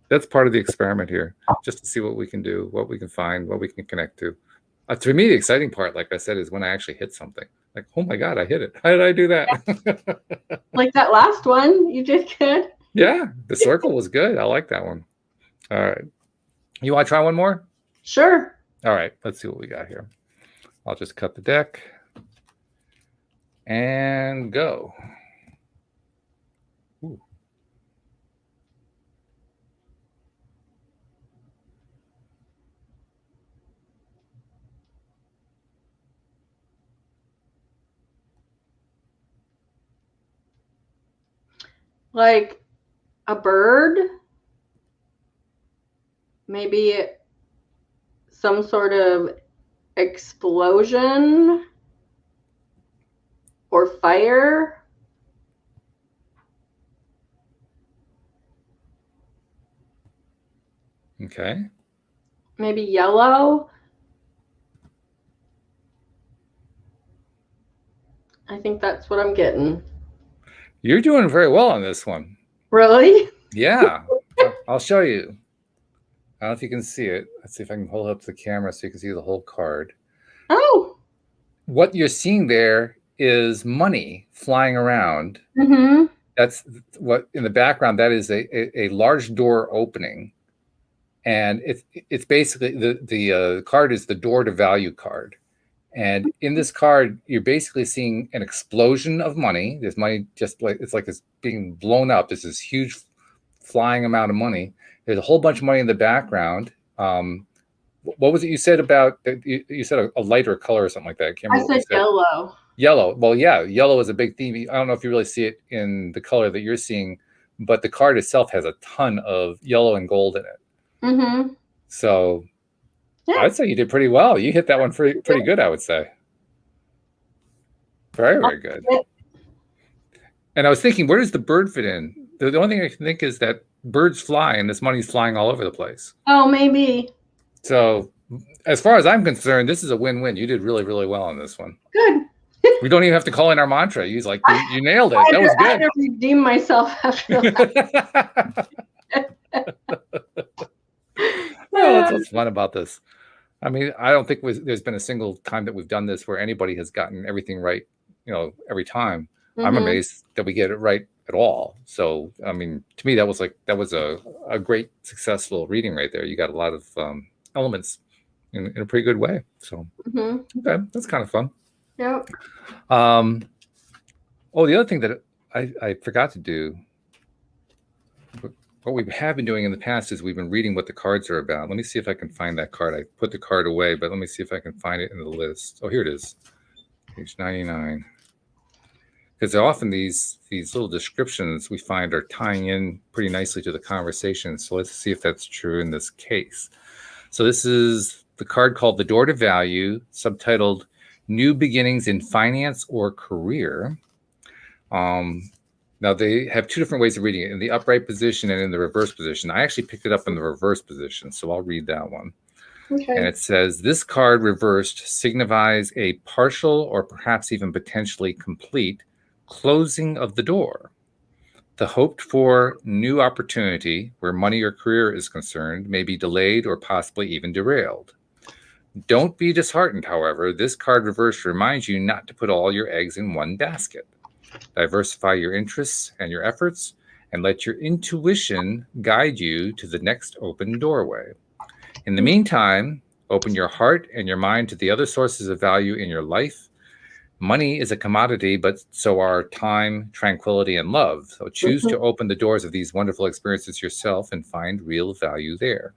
That's part of the experiment here, just to see what we can do, what we can find, what we can connect to. To me, the exciting part, like I said, is when I actually hit something. Like, oh my God, I hit it. How did I do that? Like that last one, you did good. Yeah, the circle was good. I like that one. All right. You want to try one more? Sure. All right, let's see what we got here. I'll just cut the deck and go. Ooh. Like a bird, maybe some sort of explosion or fire. Okay. Maybe yellow. I think that's what I'm getting. You're doing very well on this one. Really? Yeah. I'll show you. I don't know if you can see it. Let's see if I can hold up the camera so you can see the whole card. Oh. What you're seeing there is money flying around. Mm-hmm. That's what in the background, that is a large door opening. And it's basically the card is the door to value card. And in this card, you're basically seeing an explosion of money. There's money just like it's being blown up. There's this huge flying amount of money. There's a whole bunch of money in the background. What was it you said about? You said a lighter color or something like that. I can't remember. I said yellow. Yellow. Well, yeah, yellow is a big theme. I don't know if you really see it in the color that you're seeing, but the card itself has a ton of yellow and gold in it. Mm-hmm. So yeah. I'd say you did pretty well. You hit that one pretty good, I would say. Very, very good. And I was thinking, where does the bird fit in? The only thing I can think is that birds fly and this money's flying all over the place. Oh, maybe. So as far as I'm concerned, this is a win-win. You did really, really well on this one. Good. We don't even have to call in our mantra. You nailed it. That was good. I had to redeem myself after that. Well, that's what's fun about this. I mean, I don't think there's been a single time that we've done this where anybody has gotten everything right, every time. Mm-hmm. I'm amazed that we get it right at all. So, I mean, to me, that was a great, successful reading right there. You got a lot of elements in a pretty good way. So, okay, that's kind of fun. Yep. The other thing that I forgot to do, what we have been doing in the past is we've been reading what the cards are about. Let me see if I can find that card. I put the card away, but let me see if I can find it in the list. Oh, here it is, page 99. Because often these little descriptions we find are tying in pretty nicely to the conversation. So let's see if that's true in this case. So this is the card called The Door to Value, subtitled New Beginnings in Finance or Career. Now, they have two different ways of reading it, in the upright position and in the reverse position. I actually picked it up in the reverse position, so I'll read that one. Okay. And it says, this card reversed signifies a partial or perhaps even potentially complete closing of the door. The hoped-for new opportunity, where money or career is concerned, may be delayed or possibly even derailed. Don't be disheartened, however. This card reversed reminds you not to put all your eggs in one basket. Diversify your interests and your efforts, and let your intuition guide you to the next open doorway. In the meantime, open your heart and your mind to the other sources of value in your life. Money is a commodity, but so are time, tranquility, and love. So choose to open the doors of these wonderful experiences yourself and find real value there.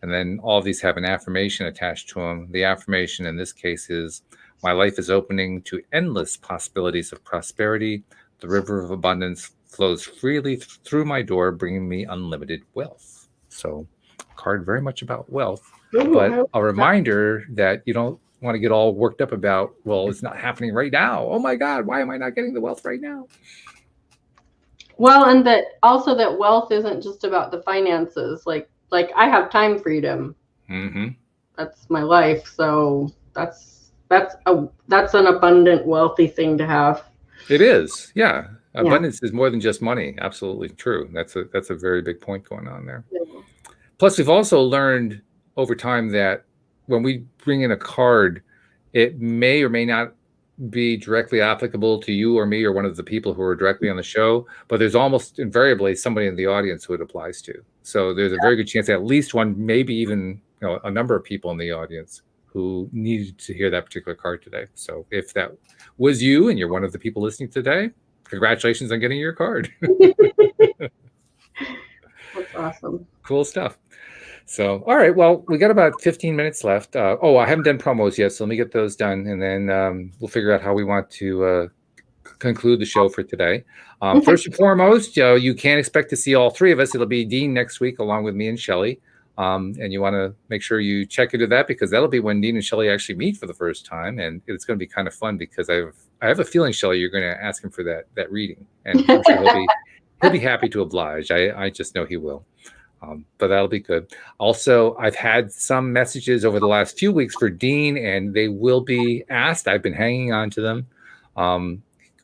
And then all of these have an affirmation attached to them. The affirmation in this case is, my life is opening to endless possibilities of prosperity. The river of abundance flows freely through my door, bringing me unlimited wealth. So, a card very much about wealth, but a reminder that you don't want to get all worked up about, well, it's not happening right now. Oh my God, why am I not getting the wealth right now? Well, and that also that wealth isn't just about the finances. Like I have time freedom. Mm-hmm. That's my life. So that's an abundant, wealthy thing to have. It is, yeah. Abundance is more than just money. Absolutely true. That's a very big point going on there. Yeah. Plus, we've also learned over time that when we bring in a card, it may or may not be directly applicable to you or me or one of the people who are directly on the show, but there's almost invariably somebody in the audience who it applies to. So there's a very good chance that at least one, maybe even a number of people in the audience who needed to hear that particular card today. So if that was you and you're one of the people listening today, congratulations on getting your card. That's awesome. Cool stuff. So, all right. Well, we got about 15 minutes left. I haven't done promos yet, so let me get those done, and then we'll figure out how we want to conclude the show for today. First and foremost, you can expect to see all three of us. It'll be Dean next week, along with me and Shelly. And you want to make sure you check into that, because that'll be when Dean and Shelly actually meet for the first time, and it's going to be kind of fun, because I have a feeling, Shelly, you're going to ask him for that reading, and I'm sure he'll be happy to oblige. I just know he will. But that'll be good. Also, I've had some messages over the last few weeks for Dean, and they will be asked. I've been hanging on to them.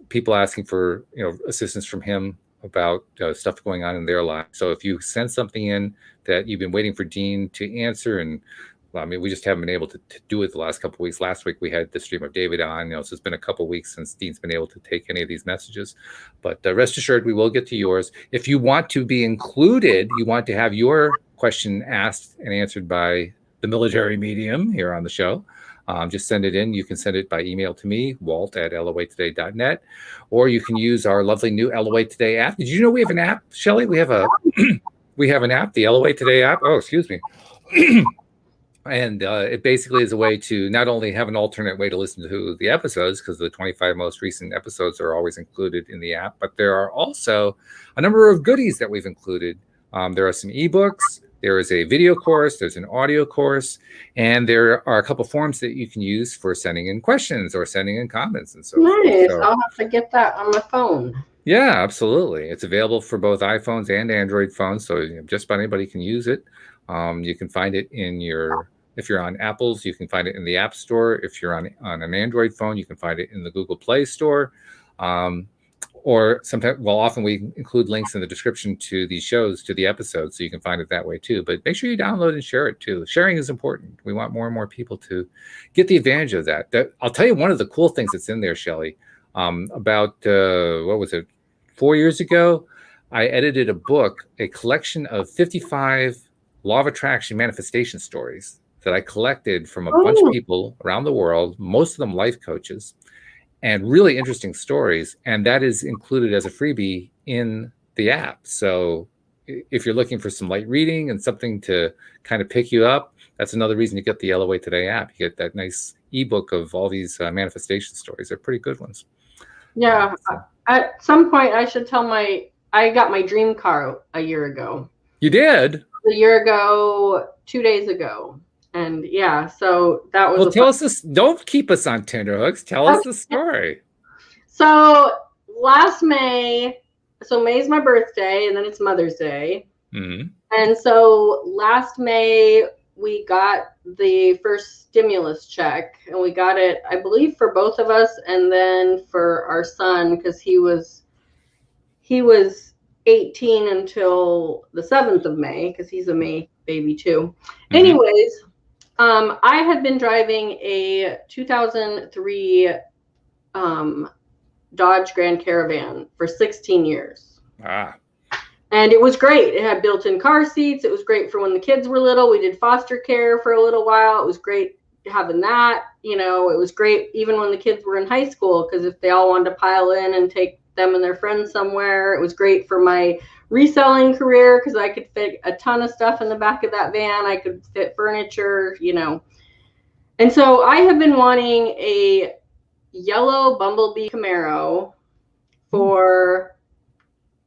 People asking for assistance from him about stuff going on in their life. So if you send something in that you've been waiting for Dean to answer, and we just haven't been able to do it the last couple of weeks. Last week we had the stream of David on, so it's been a couple of weeks since Dean's been able to take any of these messages. But rest assured, we will get to yours. If you want to be included, you want to have your question asked and answered by the military medium here on the show, just send it in. You can send it by email to me, walt@loatoday.net, or you can use our lovely new LOA Today app. Did you know we have an app, Shelly? We have an app, the LOA Today app. Oh, excuse me. And it basically is a way to not only have an alternate way to listen to the episodes, because the 25 most recent episodes are always included in the app, but there are also a number of goodies that we've included. There are some ebooks, there is a video course, there's an audio course, and there are a couple forms that you can use for sending in questions or sending in comments and so forth. Nice. So, I'll have to get that on my phone. Yeah, absolutely. It's available for both iPhones and Android phones, so just about anybody can use it. You can find it if you're on Apple's, you can find it in the App Store. If you're on an Android phone, you can find it in the Google Play Store. Or sometimes, often we include links in the description to these shows, to the episodes, so you can find it that way too. But make sure you download and share it too. Sharing is important. We want more and more people to get the advantage of that. I'll tell you one of the cool things that's in there, Shelly. About, 4 years ago, I edited a book, a collection of 55 law of attraction manifestation stories that I collected from a bunch of people around the world, most of them life coaches, and really interesting stories. And that is included as a freebie in the app. So if you're looking for some light reading and something to kind of pick you up, that's another reason to get the LOA Today app. You get that nice ebook of all these manifestation stories. They're pretty good ones. Yeah. At some point, I should tell I got my dream car a year ago. You did? A year ago, 2 days ago. And yeah, so that was. Well, tell us this. Don't keep us on tenterhooks. Tell us the story. So last May, May's my birthday, and then it's Mother's Day. Mm-hmm. And so last May, we got the first stimulus check, and we got it, I believe, for both of us, and then for our son, because he was 18 until the 7th of May, because he's a May baby too. Mm-hmm. Anyways. I had been driving a 2003 Dodge Grand Caravan for 16 years. And it was great. It had built-in car seats. It was great for when the kids were little. We did foster care for a little while. It was great having that. It was great even when the kids were in high school, because if they all wanted to pile in and take them and their friends somewhere, it was great for my reselling career, because I could fit a ton of stuff in the back of that van. I could fit furniture, And so I have been wanting a yellow Bumblebee Camaro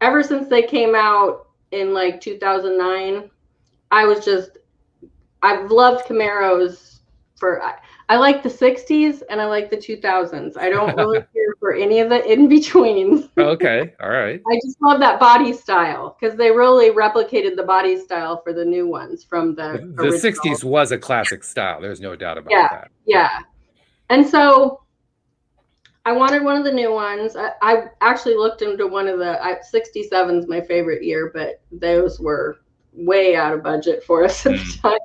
ever since they came out in like 2009. I've loved Camaros I like the 60s and I like the 2000s. I don't really care for any of the in-betweens. Okay, all right. I just love that body style, because they really replicated the body style for the new ones from the original. 60s was a classic style. There's no doubt about that. Yeah. And so I wanted one of the new ones. I actually looked into one of the 67's my favorite year, but those were way out of budget for us at the time.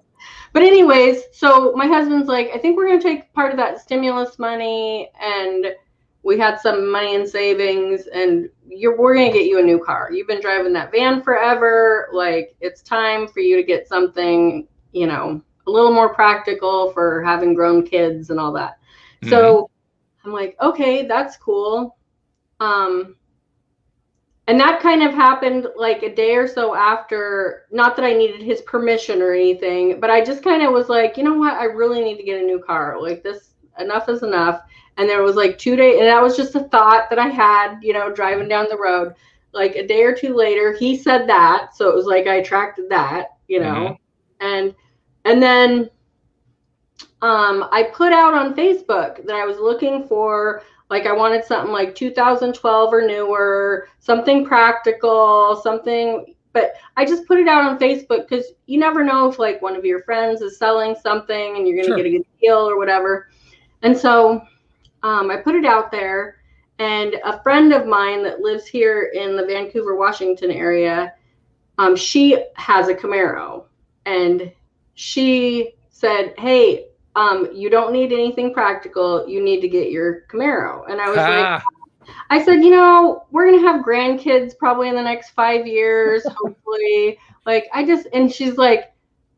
But anyways, so my husband's like, I think we're going to take part of that stimulus money, and we had some money in savings, and we're going to get you a new car. You've been driving that van forever. Like, it's time for you to get something, a a little more practical for having grown kids and all that. Mm-hmm. So I'm like, okay, that's cool. And that kind of happened like a day or so after, not that I needed his permission or anything, but I just kind of was like, you know what? I really need to get a new car. Like this, enough is enough. And there was like 2 days, and that was just a thought that I had, you know, driving down the road. Like a day or two later, he said that. So it was like I attracted that, you know. Mm-hmm. And then I put out on Facebook that I was looking for, like, I wanted something like 2012 or newer, something practical, something, but I just put it out on Facebook because you never know if like one of your friends is selling something and you're going to get a good deal or whatever. And so I put it out there, and a friend of mine that lives here in the Vancouver, Washington area, she has a Camaro, and she said, hey, you don't need anything practical. You need to get your Camaro. And I was like, I said, you know, we're going to have grandkids probably in the next 5 years, hopefully. Like, and she's like,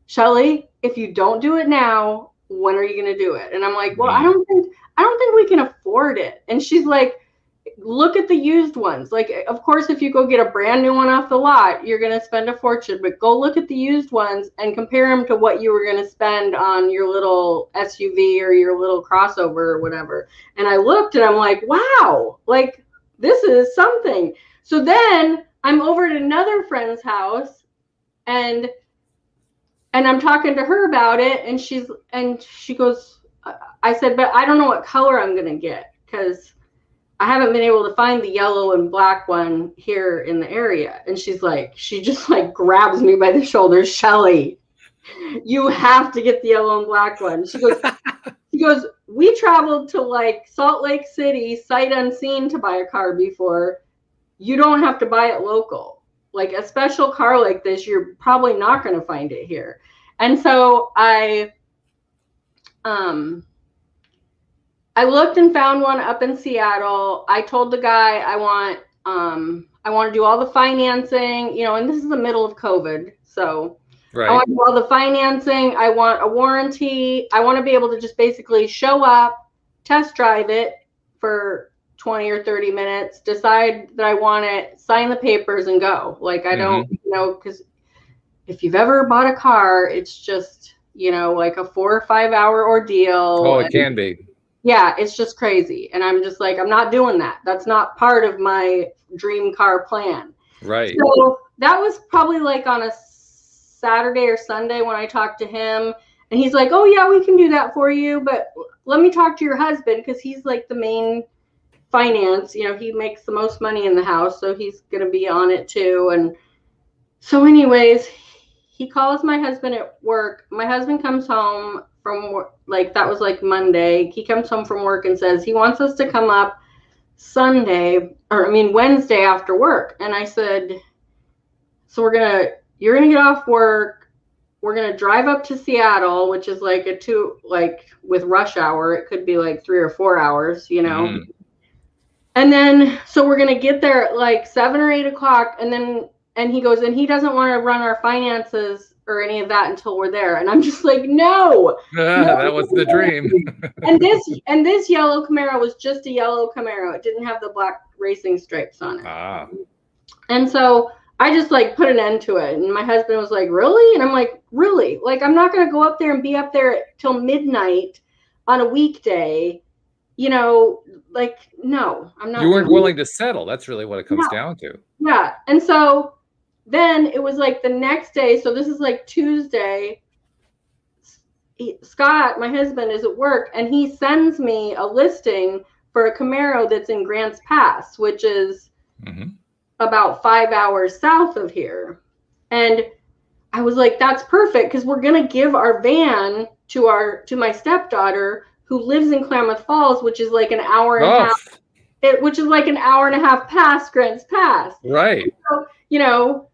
Shelly, if you don't do it now, when are you going to do it? And I'm like, well, I don't think we can afford it. And she's like, look at the used ones. Like, of course, if you go get a brand new one off the lot, you're going to spend a fortune, but go look at the used ones and compare them to what you were going to spend on your little SUV or your little crossover or whatever. And I looked and I'm like, wow, like this is something. So then I'm over at another friend's house, and I'm talking to her about it, and she goes, I said, but I don't know what color I'm going to get, because I haven't been able to find the yellow and black one here in the area. And she just like grabs me by the shoulders, Shelly, you have to get the yellow and black one. She goes, we traveled to like Salt Lake City, sight unseen, to buy a car before. You don't have to buy it local. Like a special car like this, you're probably not going to find it here. And so I looked and found one up in Seattle. I told the guy I want to do all the financing, you know, and this is the middle of COVID. So I want to do all the financing. I want a warranty. I want to be able to just basically show up, test drive it for 20 or 30 minutes, decide that I want it, sign the papers, and go. Like, I don't, you know, because if you've ever bought a car, it's just, you know, like a 4 or 5 hour ordeal. Oh, it can be. Yeah, it's just crazy. And I'm just like, I'm not doing that. That's not part of my dream car plan. Right. So that was probably like on a Saturday or Sunday when I talked to him. And he's like, oh, yeah, we can do that for you. But let me talk to your husband, because he's like the main finance. You know, he makes the most money in the house, so he's going to be on it too. And so anyways, he calls my husband at work. My husband comes home from work, like that was like Monday. He comes home from work and says he wants us to come up Wednesday after work. And I said, so you're gonna get off work. We're gonna drive up to Seattle, which is like with rush hour, it could be like 3 or 4 hours, you know. And then so we're gonna get there at like 7 or 8 o'clock, and he goes, and he doesn't want to run our finances or any of that until we're there. And I'm just like, no. That was the dream. and this yellow Camaro was just a yellow Camaro. It didn't have the black racing stripes on it. And so I just like put an end to it. And my husband was like, really? And I'm like, really? Like, I'm not going to go up there and be up there till midnight on a weekday. You know, like, no, I'm not. You weren't willing to settle. That's really what it comes down to. Yeah. And so then it was like the next day. So this is like Tuesday. Scott, my husband, is at work, and he sends me a listing for a Camaro that's in Grants Pass, which is about 5 hours south of here. And I was like, that's perfect, because we're going to give our van to my stepdaughter, who lives in Klamath Falls, which is like an hour and a half. Which is like an hour and a half past Grants Pass. Right. So, you know,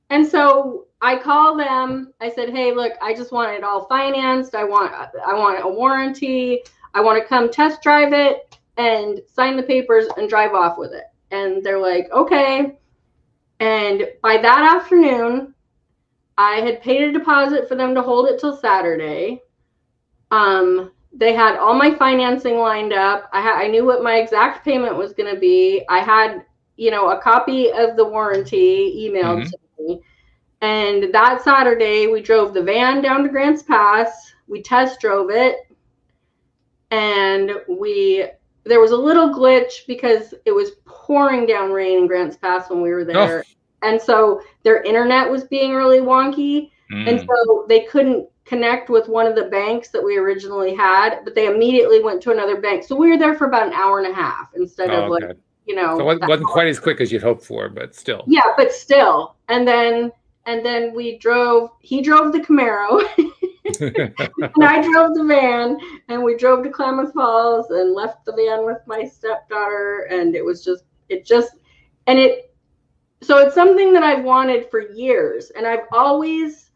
and so I call them. I said, hey, look, I just want it all financed. I want a warranty. I want to come test drive it and sign the papers and drive off with it. And they're like, okay. And by that afternoon, I had paid a deposit for them to hold it till Saturday. They had all my financing lined up. I knew what my exact payment was going to be. I had, a copy of the warranty emailed to me. And that Saturday, we drove the van down to Grants Pass. We test drove it. And there was a little glitch because it was pouring down rain in Grants Pass when we were there. Oh. And so their internet was being really wonky. And so they couldn't connect with one of the banks that we originally had, but they immediately went to another bank. So we were there for about an hour and a half instead of So it wasn't quite as quick as you'd hoped for, but still. Yeah, but still. And then he drove the Camaro and I drove the van, and we drove to Klamath Falls and left the van with my stepdaughter. And so it's something that I've wanted for years. And I've always,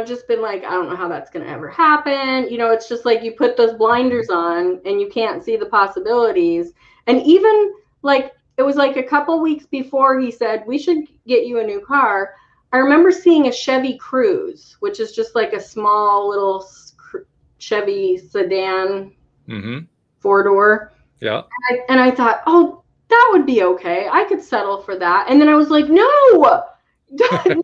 just been like, I don't know how that's going to ever happen. It's just like you put those blinders on and you can't see the possibilities. And even like, it was like a couple weeks before he said, we should get you a new car. I remember seeing a Chevy Cruze, which is just like a small little Chevy sedan, 4-door. Yeah. And I thought, oh, that would be okay. I could settle for that. And then I was like, no, we've never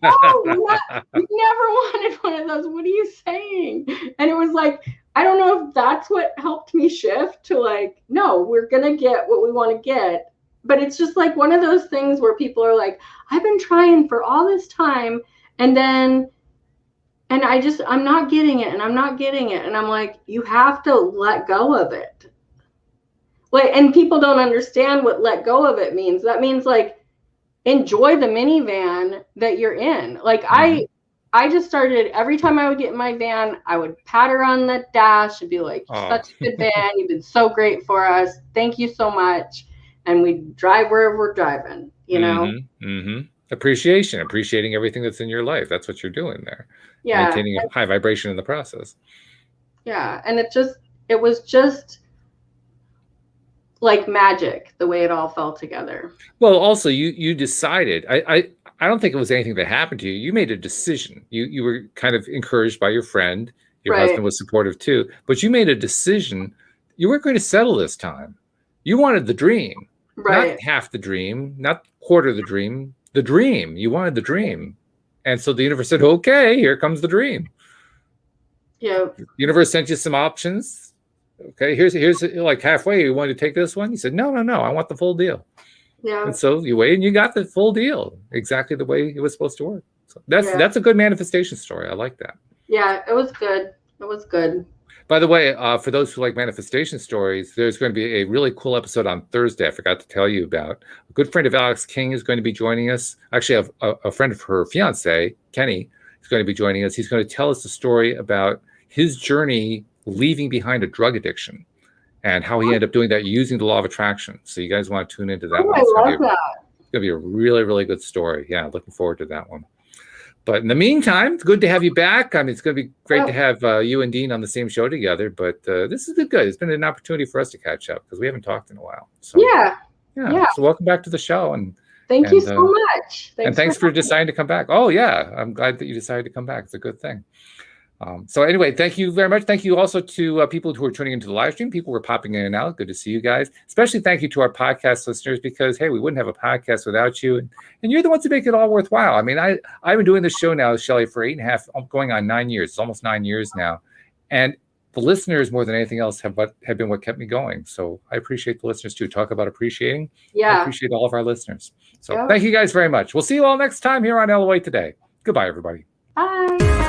wanted one of those. What are you saying? And it was like, I don't know if that's what helped me shift to like, no, we're going to get what we want to get. But it's just like one of those things where people are like, I've been trying for all this time. And I'm not getting it. And I'm not getting it. And I'm like, you have to let go of it. Like, and people don't understand what let go of it means. That means like, enjoy the minivan that you're in. Like I just started, every time I would get in my van, I would pat her on the dash and be like, such a good van. You've been so great for us. Thank you so much. And we drive wherever we're driving, Appreciating everything that's in your life. That's what you're doing there. Yeah. Maintaining a high vibration in the process. Yeah. And it was just like magic, the way it all fell together. Well, also you decided, I don't think it was anything that happened to you. You made a decision. You were kind of encouraged by your friend. Your husband was supportive too, but you made a decision. You weren't going to settle this time. You wanted the dream, not half the dream, not quarter of the dream, the dream. You wanted the dream. And so the universe said, okay, here comes the dream. Yeah. The universe sent you some options. Okay, here's like halfway. You wanted to take this one? You said, no, I want the full deal. Yeah. And so you waited and you got the full deal, exactly the way it was supposed to work. So that's a good manifestation story. I like that. Yeah, it was good. It was good. By the way, for those who like manifestation stories, there's going to be a really cool episode on Thursday I forgot to tell you about. A good friend of Alex King is going to be joining us. Actually, a friend of her fiance, Kenny, is going to be joining us. He's going to tell us a story about his journey leaving behind a drug addiction and how he ended up doing that using the law of attraction. So you guys want to tune into that one. I love that. It's going to be a really, really good story. Yeah, looking forward to that one. But in the meantime, it's good to have you back. I mean, it's going to be great to have you and Dean on the same show together. But this has been good. It's been an opportunity for us to catch up because we haven't talked in a while. So yeah. So welcome back to the show. And thank you so much. Thanks for deciding to come back. Oh, yeah. I'm glad that you decided to come back. It's a good thing. So anyway, thank you very much. Thank you also to people who are tuning into the live stream. People were popping in and out. Good to see you guys. Especially thank you to our podcast listeners because, hey, we wouldn't have a podcast without you. And you're the ones who make it all worthwhile. I mean, I've been doing this show now, Shelly, for 8.5, going on 9 years. It's almost 9 years now. And the listeners, more than anything else, have been what kept me going. So I appreciate the listeners, too. Talk about appreciating. Yeah. I appreciate all of our listeners. So thank you guys very much. We'll see you all next time here on LOA Today. Goodbye, everybody. Bye.